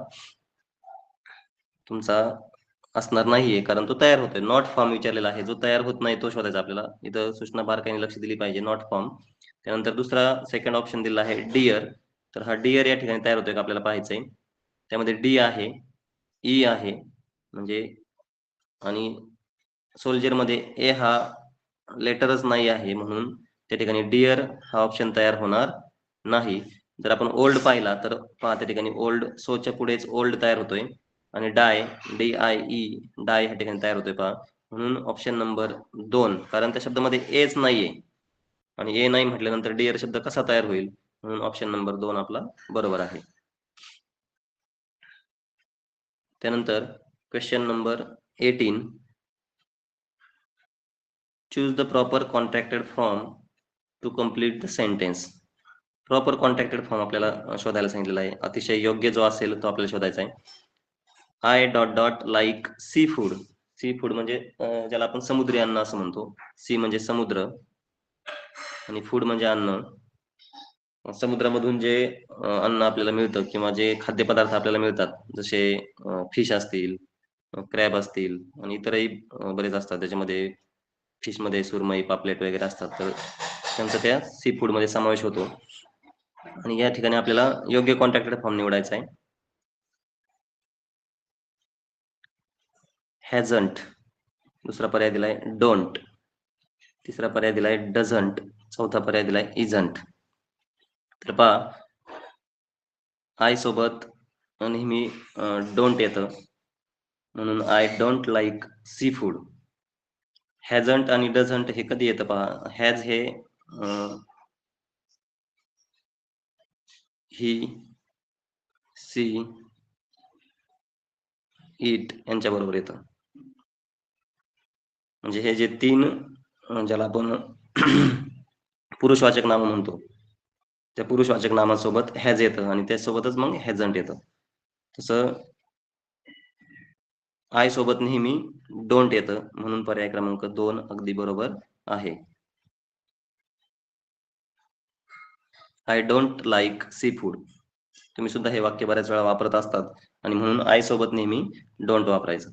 [SPEAKER 1] तुमचा असणार नाहीये, कारण तो तयार होतोय. नॉट फॉर्म विचारलेला आहे, जो तयार होत नाही तो शोधायचा आपल्याला. इथं सूचना बारकाईने लक्ष दिली पाहिजे. Not form. त्यानंतर दुसरा सेकंड ऑप्शन दिला आहे डिअर. तर हा डिअर या ठिकाणी तयार होतोय का आपल्याला पाहायचंय. त्यामध्ये डी आहे, ई आहे, म्हणजे आणि सोल्जर मध्ये ए हा लेटरच नाही आहे, म्हणून त्या ठिकाणी डिअर हा ऑप्शन तयार होणार नाही. जर आपण ओल्ड पाहिला तर पहा त्या ठिकाणी ओल्ड, सोच्या पुढेच ओल्ड तयार होतोय, आणि डाय, DIE, डाय ह्या ठिकाणी तयार होतोय पहा. म्हणून ऑप्शन नंबर 2, कारण त्या शब्दामध्ये एच नाहीये आणि ए नाही म्हटल्यानंतर डिअर शब्द कसा तयार होईल, म्हणून ऑप्शन नंबर 2 आपला बरोबर आहे. त्यानंतर question number 18. Choose the proper contracted form to complete the sentence. Proper contracted form आपल्याला शोधायला सांगितलेला आहे. अतिशय योग्य जो असेल तो आपल्याला शोधायचा आहे. I dot dot like sea food. Seafood म्हणजे ज्याला आपण समुद्री अन्न असं म्हणतो. सी म्हणजे समुद्र आणि फूड म्हणजे अन्न. समुद्रामधून जे अन्न आपल्याला मिळतं किंवा जे खाद्यपदार्थ आपल्याला मिळतात, जसे फिश असतील, क्रॅब असतील आणि इतरही बरेच असतात. त्याच्यामध्ये फिशमध्ये सुरमई, पापलेट वगैरे असतात, तर त्यांचा त्या सी फूडमध्ये समावेश होतो. आणि या ठिकाणी आपल्याला योग्य कॉन्ट्रॅक्टेड फॉर्म निवडायचा आहे. हॅझंट. दुसरा पर्याय दिलाय डोंट. तिसरा पर्याय दिलाय डझंट. चौथा पर्याय दिलाय इझंट. तर पहा, आय सोबत नेहमी डोंट येतं, म्हणून I don't like C food. Hasn't आणि डझंट हे कधी येतं पहा. हॅज हे ही, सी, इट यांच्या बरोबर येतं. म्हणजे हे जे 3 ज्याला आपण पुरुषवाचक नाम म्हणतो, त्या पुरुषवाचक नामासोबत हॅज येतं आणि त्यासोबतच मग हॅझंट येतं. तसं आय सोबत नेहमी डोंट येतं, म्हणून पर्याय क्रमांक 2 अगदी बरोबर आहे. I don't like sea food. तुम्ही सुद्धा हे वाक्य बऱ्याच वेळा वापरत असतात आणि म्हणून आय सोबत नेहमी डोंट वापरायचं.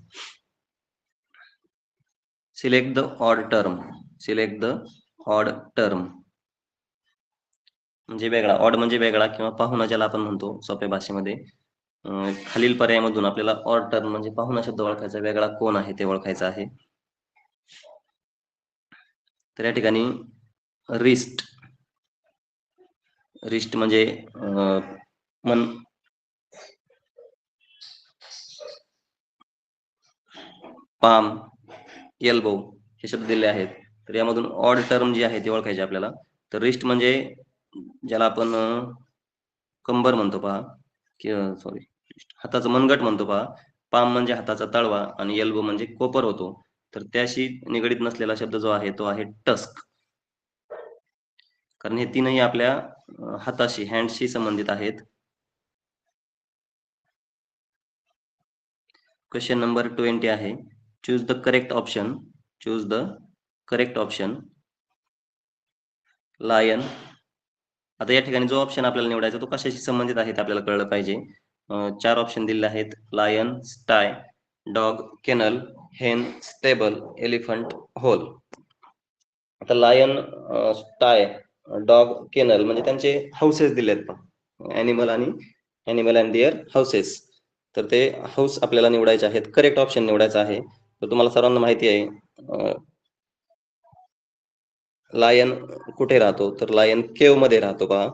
[SPEAKER 1] Select the odd term. Select the odd term म्हणजे वेगळा. ऑड म्हणजे वेगळा किंवा पाहुणा ज्याला आपण म्हणतो सोप्या भाषेमध्ये. खालील पर्यायामधून आपल्याला ऑड टर्म म्हणजे पाहुणा शब्द ओळखायचा, वेगळा कोण आहे ते ओळखायचं आहे. तर या ठिकाणी रिस्ट. रिस्ट म्हणजे मन, पाम, एल्बो हे शब्द दिले आहेत. तर यामधून ऑड टर्म जी आहे ती ओळखायची आपल्याला. तर रिस्ट म्हणजे ज्याला आपण कंबर म्हणतो पहा, सॉरी, हाताचं मनगट म्हणतो पहा. पाम म्हणजे हाताचा तळवा आणि एल्बो म्हणजे कोपर होतो. तर त्याशी निगडीत नसलेला शब्द जो आहे तो आहे टस्क, कारण हे तीनही आपल्या हाताशी, हँडशी संबंधित आहेत. क्वेश्चन नंबर 20 आहे. Choose the correct option. Choose the correct option. Lion. आता या ठिकाणी जो ऑप्शन आपल्याला निवडायचा तो कशाशी संबंधित आहे ते आपल्याला कळलं पाहिजे. 4 ऑप्शन दिलेले आहेत. लायन, स्टाय, डॉग, केनल, हेन, स्टेबल, एलिफंट, होल. आता लायन, स्टाय, डॉग, केनल म्हणजे त्यांचे हाऊसेस दिलेत पण ॲनिमल आणि ॲनिमल अँड देअर हाऊसेस. तर ते हाऊस आपल्याला निवडायचे आहेत. करेक्ट ऑप्शन निवडायचा आहे. तर तुम्हाला सर्वांना माहिती आहे लायन कुठे राहतो, तर लायन केव मध्ये राहतो पहा.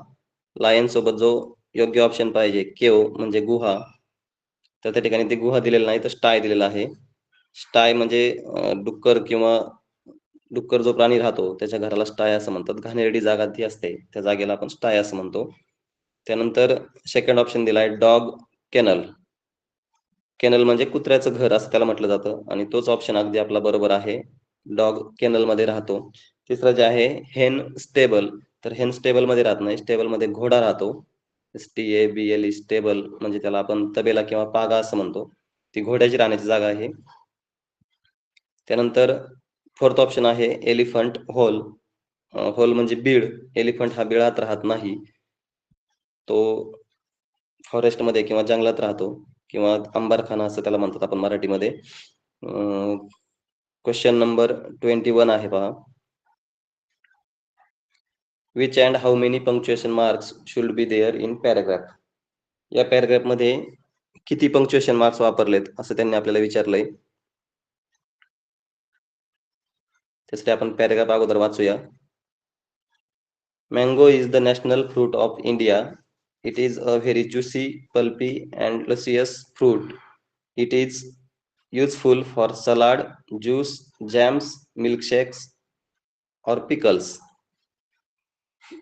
[SPEAKER 1] लायन सोबत जो योग्य ऑप्शन पाहिजे केव म्हणजे गुहा, तर त्या ठिकाणी ते गुहा दिलेलं नाही, तर स्टाय दिलेला आहे. स्टाय म्हणजे डुक्कर किंवा डुक्कर जो प्राणी राहतो त्याच्या घराला स्टाय असं म्हणतात. घाणेरडी जागा ती असते त्या जागेला आपण स्टाय असं म्हणतो. त्यानंतर सेकंड ऑप्शन दिलाय डॉग केनल. केनल म्हणजे कुत्र्याचं घर असं त्याला म्हटलं जातं आणि तोच ऑप्शन अगदी आपला बरोबर आहे. डॉग केनलमध्ये राहतो. तिसरं जे आहे हेन स्टेबल. तर हेन स्टेबलमध्ये राहत नाही. स्टेबलमध्ये घोडा राहतो. STABLE स्टेबल म्हणजे त्याला आपण तबेला किंवा पागा असं म्हणतो. ती घोड्याची राहण्याची जागा आहे. त्यानंतर फोर्थ ऑप्शन आहे एलिफंट होल. होल म्हणजे बीळ. एलिफंट हा बिळात राहत नाही. तो फॉरेस्टमध्ये किंवा जंगलात राहतो किंवा अंबारखाना असं त्याला म्हणतात आपण मराठीमध्ये. क्वेश्चन नंबर 21 आहे पहा. Which and how many punctuation marks should be there in paragraph. या पॅराग्राफमध्ये किती पंक्च्युएशन मार्क्स वापरलेत असं त्यांनी आपल्याला विचारलंय. त्यासाठी आपण पॅराग्राफ अगोदर वाचूया. Mango is the national fruit of India. It is a very juicy, pulpy, and luscious fruit. It is useful for salad, juice, jams, milkshakes, or pickles.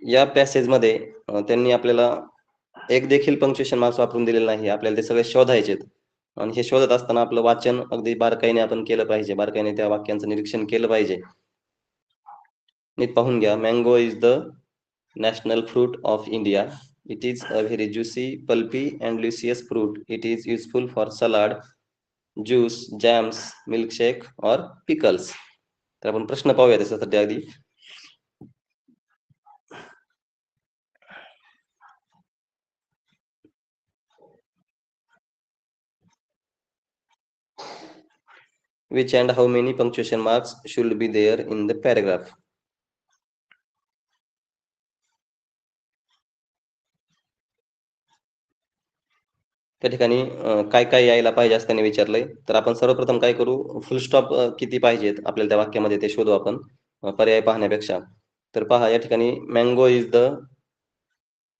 [SPEAKER 1] या पॅसेजमध्ये त्यांनी आपल्याला एक देखील पंक्च्युएशन मार्क्स वापरून दिलेलं नाही. आपल्याला ते सगळे शोधायचे आणि हे शोधत असताना आपलं वाचन अगदी बारकाईने आपण केलं पाहिजे. बारकाईने त्या वाक्यांचं निरीक्षण केलं पाहिजे. नीट पाहून घ्या. Mango is the national fruit of India. It is a very juicy, pulpy, and luscious fruit. It is useful for salad, juice, jams, milkshake, or pickles. तर आपण प्रश्न पाहूया त्याच्यासाठी आधी. Which and how many punctuation marks should be there in the paragraph? त्या ठिकाणी काय काय यायला पाहिजे असं त्यांनी विचारलंय. तर आपण सर्वप्रथम काय करू, फुल स्टॉप किती पाहिजेत आपल्याला त्या वाक्यामध्ये ते शोधू आपण पर्याय पाहण्यापेक्षा. तर पहा या ठिकाणी mango is the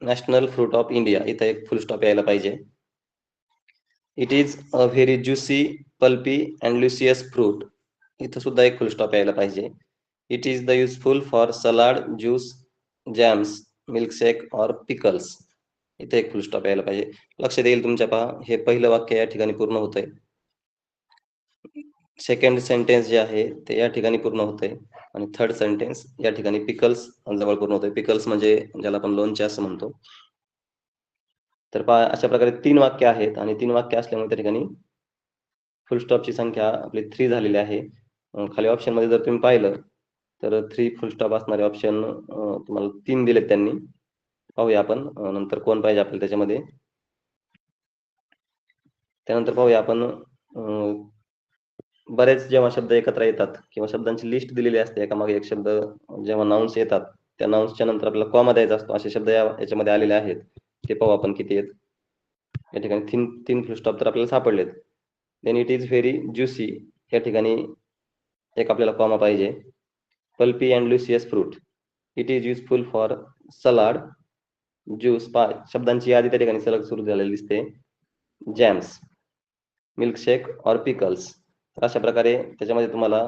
[SPEAKER 1] national fruit of India इथं एक फुल स्टॉप यायला पाहिजे. It is a very juicy, pulpy and luscious fruit. इथं सुद्धा एक फुल स्टॉप यायला पाहिजे. It is the useful for salad, juice, jams, milkshake or pickles. इथे एक फुल स्टॉप यायला पाहिजे. लक्ष देईल तुमच्या पहा हे पहिलं वाक्य या ठिकाणी पूर्ण होतंय. सेकंड सेंटेन्स जे आहे ते या ठिकाणी पूर्ण होतंय आणि थर्ड सेंटेन्स या ठिकाणी पिकल्स जवळ पूर्ण होतंय. पिकल्स म्हणजे ज्याला आपण लोणचे असं म्हणतो. तर पहा अशा प्रकारे 3 वाक्य आहेत आणि 3 वाक्य असल्यामुळे त्या ठिकाणी फुल स्टॉपची संख्या आपली 3 झालेली आहे. खाली ऑप्शनमध्ये जर तुम्ही पाहिलं तर 3 फुल स्टॉप असणारे ऑप्शन तुम्हाला 3 दिलेत त्यांनी. पाहूया आपण नंतर कोण पाहिजे आपल्याला त्याच्यामध्ये. त्यानंतर पाहूया आपण बरेच जेव्हा शब्द एकत्र येतात किंवा शब्दांची लिस्ट दिलेली असते एकामागे एक शब्द जेव्हा नाउन्स येतात त्या नाउन्सच्या नंतर आपल्याला कॉमा द्यायचा असतो. असे शब्द याच्यामध्ये आलेले आहेत. ते पाहू आपण किती आहेत. या ठिकाणी 3 फुल स्टॉप तर आपल्याला सापडलेत. Then it is very juicy या ठिकाणी एक आपल्याला कॉमा पाहिजे. Pulpy and luscious fruit. It is useful for salad, juice. शब्दांची यादी त्या ठिकाणी सलग सुरू झालेली दिसते. Jams, milkshake or pickles. अशा प्रकारे त्याच्यामध्ये तुम्हाला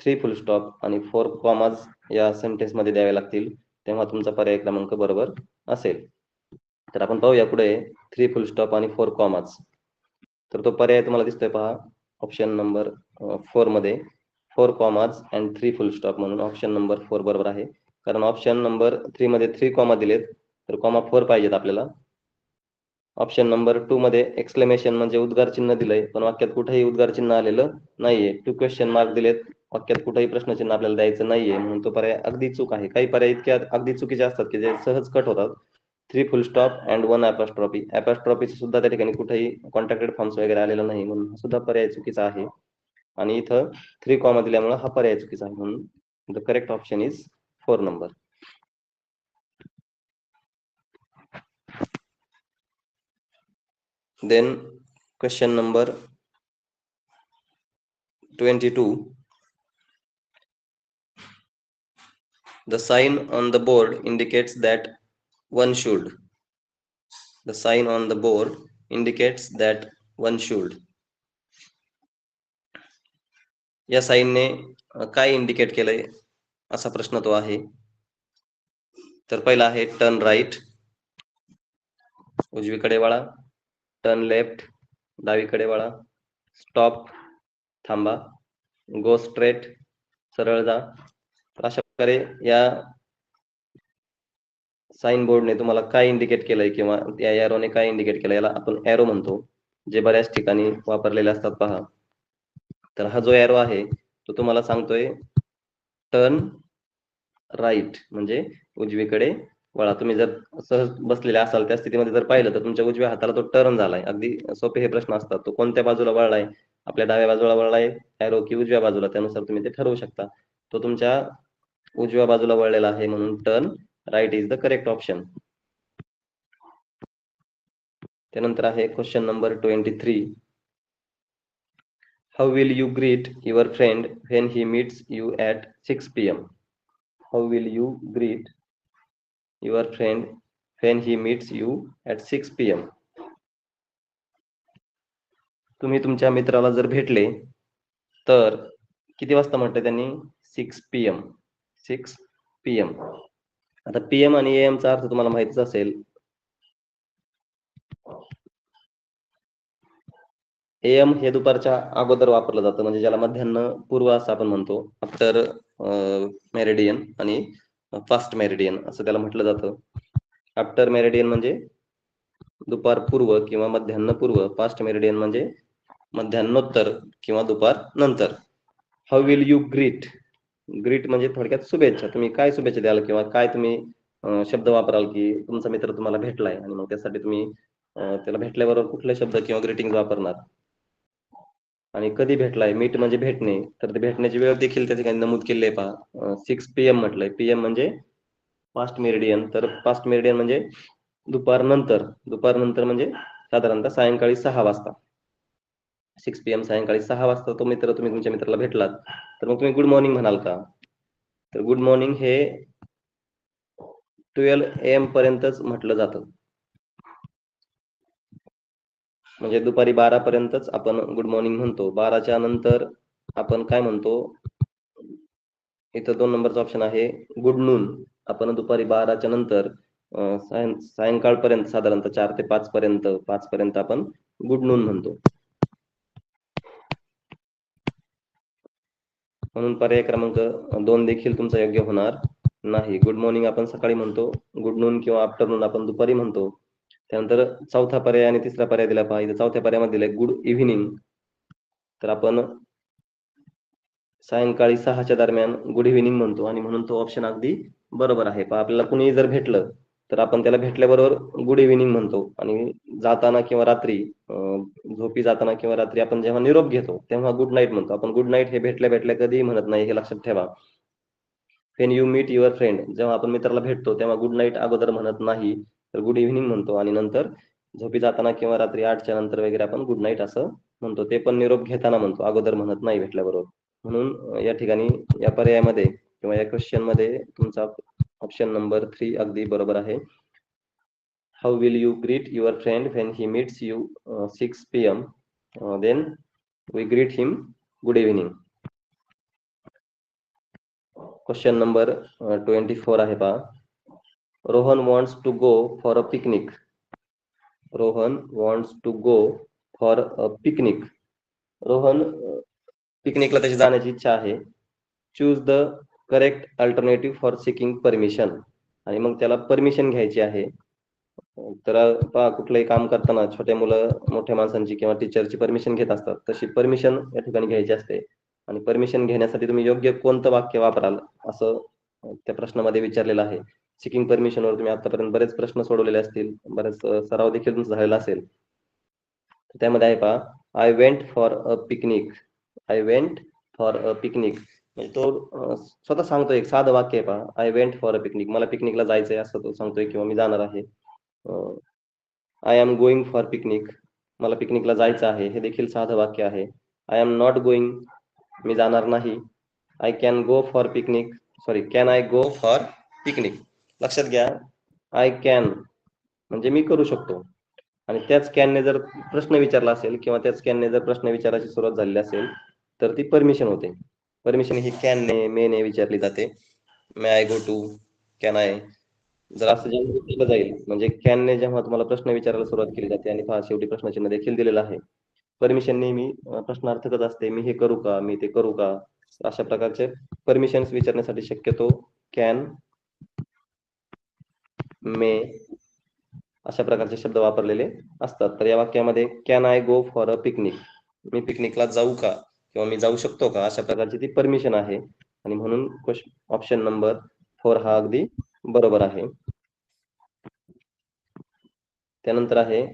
[SPEAKER 1] 3 फुल स्टॉप आणि 4 कॉमाज या सेंटेन्समध्ये द्यावे लागतील. तेव्हा तुमचा पर्याय क्रमांक बरोबर असेल. तर आपण पाहूया पुढे 3 फुल स्टॉप आणि 4 कॉमाज. तर तो पर्याय तुम्हाला दिसतोय पहा ऑप्शन नंबर 4 मध्ये 4 कॉमाज अँड 3 फुल स्टॉप म्हणून ऑप्शन नंबर 4 बरोबर आहे. कारण ऑप्शन नंबर 3 मध्ये 3 कॉमा दिलेत तर कॉमा 4 पाहिजेत आपल्याला. ऑप्शन नंबर 2 मध्ये एक्सक्लेमेशन म्हणजे उद्गार चिन्ह दिलंय पण वाक्यात कुठेही उद्गार चिन्ह आलेलं नाहीये. 2 क्वेश्चन मार्क दिलेत वाक्यात कुठेही प्रश्नचिन्ह आपल्याला द्यायचं नाहीये म्हणून तो पर्याय अगदी चूक आहे. काही पर्याय इतक्या अगदी चुकीचे असतात की जे सहज कट होतात. 3 फुल स्टॉप अँड 1 अपॉस्ट्रॉफी. अपॉस्ट्रॉफीचं सुद्धा त्या ठिकाणी कुठेही कॉन्ट्रॅक्टेड फॉर्म्स वगैरे आलेला नाही म्हणून सुद्धा पर्याय चुकीचा आहे. आणि इथं 3 कॉमा दिल्यामुळे हा पर्याय चुकीचा आहे म्हणून the correct option is 4 number. Then question number 22. The sign on the board indicates that one should. The sign on the board indicates that one should. या साईनने काय इंडिकेट केलंय असा प्रश्न तो आहे. तर पहिला आहे टर्न राईट, उजवीकडे वळा, टर्न लेफ्ट, डावीकडे वळा, स्टॉप, थांबा, गो स्ट्रेट, सरळ जा. तर अशा प्रकारे या साइन बोर्डने तुम्हाला काय इंडिकेट केलंय किंवा या एरोने काय इंडिकेट केलंय, याला आपण एरो म्हणतो, जे बऱ्याच ठिकाणी वापरलेले असतात पहा. तर हा जो एरो आहे तो तुम्हाला सांगतोय टर्न राईट, म्हणजे उजवीकडे वळा. तुम्ही जर सहज बसलेले असाल त्या स्थितीमध्ये जर पाहिलं तर तुमच्या उजव्या हाताला तो टर्न झालाय. अगदी सोपे हे प्रश्न असतात. तो कोणत्या बाजूला वळलाय, आपल्या डाव्या बाजूला वळलाय एरो की उजव्या बाजूला, त्यानुसार तुम्ही ते ठरवू शकता. तो तुमच्या उजव्या बाजूला वळलेला आहे, म्हणून turn right is the correct option. त्यानंतर आहे question number 23. How will you greet your friend when he meets you at 6 p.m.? How will you greet your friend when he meets you at 6 p.m.? तुम्ही तुमच्या मित्राला जर भेटले तर किती वाजता म्हटलं त्यांनी? 6 p.m. 6 p.m. आता PM आणि AM चा अर्थ तुम्हाला माहितीच असेल. AM हे दुपारच्या अगोदर वापरलं जातं, म्हणजे ज्याला मध्यान्ह पूर्व असं आपण म्हणतो. आफ्टर मेरिडियन आणि फास्ट मेरिडियन असं त्याला म्हटलं जातं. आफ्टर मेरिडियन म्हणजे दुपार पूर्व किंवा मध्यान्ह पूर्व, फास्ट मेरिडियन म्हणजे मध्यान्नोत्तर किंवा दुपार नंतर. How will you greet? Greet म्हणजे थोडक्यात शुभेच्छा. तुम्ही काय शुभेच्छा द्याल किंवा काय तुम्ही शब्द वापराल की तुमचा मित्र तुम्हाला भेटलाय आणि मग त्यासाठी तुम्ही त्याला भेटल्याबरोबर कुठले शब्द किंवा ग्रीटिंग वापरणार आणि कधी भेटलाय? मीट म्हणजे भेटणे, तर ते भेटण्याची वेळ देखील त्या ठिकाणी नमूद केली आहे पहा. 6 PM म्हटलंय. PM म्हणजे फास्ट मेरिडियन, तर फास्ट मेरिडियन म्हणजे दुपार नंतर. दुपार नंतर म्हणजे साधारणतः सायंकाळी 6 वाजता. 6 PM सायंकाळी 6 वाजता तो मित्र, तुम्ही तुमच्या मित्राला भेटलात तर मग तुम्ही गुड मॉर्निंग म्हणाल का? तर गुड मॉर्निंग हे 12 AM पर्यंतच म्हटलं जातं. म्हणजे दुपारी 12 पर्यंतच आपण गुड मॉर्निंग म्हणतो. 12च्या नंतर आपण काय म्हणतो? इथं 2 नंबरचा ऑप्शन आहे गुड नून. आपण दुपारी 12च्या नंतर सायंकाळपर्यंत साधारणतः 4 ते 5 पर्यंत, 5 पर्यंत आपण गुड नून म्हणतो. म्हणून पर्याय क्रमांक 2 देखील तुमचा योग्य होणार नाही. गुड मॉर्निंग आपण सकाळी म्हणतो, गुड नून किंवा आफ्टरनून आपण दुपारी म्हणतो. त्यानंतर चौथा पर्याय आणि तिसरा पर्याय दिला पहा. इथं चौथ्या पर्यायामध्ये दिलंय गुड इव्हिनिंग, तर आपण सायंकाळी 6च्या दरम्यान गुड इव्हिनिंग म्हणतो आणि म्हणून तो ऑप्शन अगदी बरोबर आहे. पहा, आपल्याला कुणीही जर भेटलं तर आपण त्याला भेटल्याबरोबर गुड इव्हिनिंग म्हणतो आणि जाताना किंवा रात्री झोपी जाताना किंवा रात्री आपण जेव्हा निरोप घेतो तेव्हा गुड नाईट म्हणतो. आपण गुड नाईट हे भेटल्या भेटल्या कधीही म्हणत नाही, हे लक्षात ठेवा. When you meet your friend, जेव्हा आपण मित्राला भेटतो तेव्हा गुड नाईट अगोदर म्हणत नाही, तर गुड इव्हिनिंग म्हणतो आणि नंतर झोपी जाताना किंवा रात्री 8च्या नंतर वगैरे आपण गुड नाईट असं म्हणतो. ते पण निरोप घेताना म्हणतो, अगोदर म्हणत नाही भेटल्याबरोबर. म्हणून या ठिकाणी या पर्यायामध्ये किंवा या क्वेश्चनमध्ये तुमचा ऑप्शन नंबर 3 अगदी बरोबर आहे. How will you greet your friend when he meets you 6 PM? Then we greet him good evening. Question number 24 आहे पहा. Rohan wants to go for a picnic. Rohan wants to go for a picnic. Rohan पिकनिकला त्याची जाण्याची इच्छा आहे. Choose the correct alternative for seeking permission. आणि मग त्याला परमिशन घ्यायची आहे. तर पहा, कुठलंही काम करताना छोटे मुलं मोठ्या माणसांची किंवा टीचरची परमिशन घेत असतात, तशी परमिशन या ठिकाणी घ्यायची असते. आणि परमिशन घेण्यासाठी तुम्ही योग्य कोणतं वाक्य वापराल असं त्या प्रश्नामध्ये विचारलेलं आहे. सिकिंग परमिशनवर तुम्ही आतापर्यंत बरेच प्रश्न सोडवलेले असतील, बरेच सराव देखील तुमचा झालेला असेल. त्यामध्ये आहे पहा, I went for a picnic. I went for a picnic म्हणजे तो स्वतः सांगतोय, एक साधं वाक्य आहे पहा. I went for a picnic, मला पिकनिकला जायचंय असं तो सांगतोय किंवा मी जाणार आहे. I am going for picnic, मला पिकनिकला जायचं आहे, हे देखील साधं वाक्य आहे. आय एम नॉट गोइंग, मी जाणार नाही. I can go for picnic, sorry, can I go for picnic. लक्षात घ्या, आय कॅन म्हणजे मी करू शकतो आणि त्याच कॅनने जर प्रश्न विचारला असेल किंवा त्याच कॅनने जर प्रश्न विचारायची सुरुवात झालेली असेल तर ती परमिशन होते. परमिशन ही कॅनने मेने विचारली जाते. May I go to, can I. जर असं जेव्हा विचारलं जाईल म्हणजे कॅनने जेव्हा तुम्हाला प्रश्न विचारायला सुरुवात केली जाते आणि पहा शेवटी प्रश्नचिन्ह देखील दिलेलं आहे. परमिशन नेहमी प्रश्नार्थकच असते. मी हे करू का? मी ते करू का? अशा प्रकारचे परमिशन्स विचारण्यासाठी शक्यतो कॅन, मे अशा प्रकारचे शब्द वापरलेले असतात. तर या वाक्यामध्ये can I go for a picnic? मी पिकनिकला जाऊ का? किंवा मी जाऊ शकतो का? अशा प्रकारची ती परमिशन आहे आणि म्हणून ऑप्शन नंबर 4 हा अगदी बरोबर आहे. त्यानंतर आहे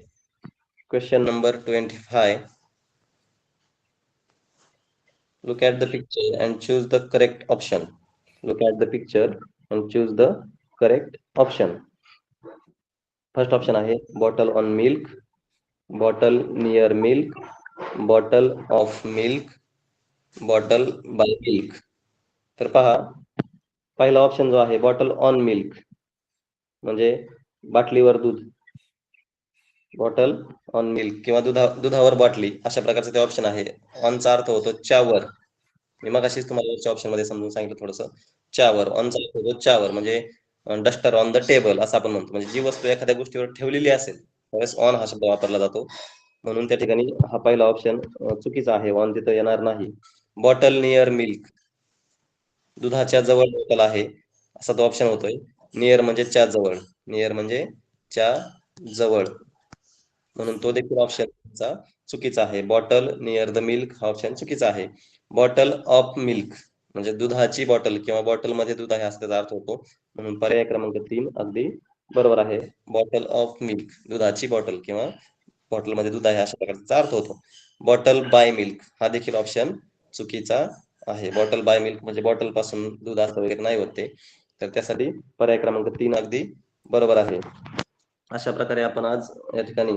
[SPEAKER 1] question number 25. Look at the picture and choose the correct option. Look at the picture and choose the correct option. First option आहे bottle on milk, bottle near milk, bottle of milk, bottle by milk. तर पहा पहिला ऑप्शन जो आहे बॉटल ऑन मिल्क म्हणजे बाटलीवर दूध, बॉटल ऑन मिल्क किंवा दुधावर बाटली अशा प्रकारचं ते ऑप्शन आहे. ऑनचा अर्थ होतो च्यावर. मी मगाशीच तुम्हाला वरच्या ऑप्शन मध्ये समजून सांगितलं थोडंसं. च्यावर, ऑनचा अर्थ होतो च्यावर म्हणजे डस्टर ऑन द टेबल असं आपण म्हणतो. म्हणजे जी वस्तू एखाद्या गोष्टीवर ठेवलेली असेल त्यावेळेस ऑन हा शब्द वापरला जातो. म्हणून त्या ठिकाणी हा पहिला ऑप्शन चुकीचा आहे. ऑन तिथं येणार नाही. बॉटल नियर मिल्क, दुधाच्या जवळ बॉटल आहे असा तो ऑप्शन होतोय. नियर म्हणजे च्या जवळ, नियर म्हणजे च्या जवळ, म्हणून तो देखील ऑप्शन चुकीचा आहे. बॉटल नियर द मिल्क हा ऑप्शन चुकीचा आहे. बॉटल ऑफ मिल्क म्हणजे दुधाची बॉटल किंवा बॉटल मध्ये दूध आहे असा त्याचा अर्थ होतो. म्हणून पर्याय क्रमांक 3 अगदी बरोबर आहे. बॉटल ऑफ मिल्क दुधाची बॉटल किंवा बॉटल मध्ये दूध आहे अशा प्रकारचा अर्थ होतो. बॉटल बाय मिल्क हा देखील ऑप्शन चुकीचा आहे. बॉटल बाय मिल्क म्हणजे बॉटल पासून दूध असं वगैरे नाही होते. तर त्यासाठी पर्याय क्रमांक 3 अगदी बरोबर आहे. अशा प्रकारे आपण आज या ठिकाणी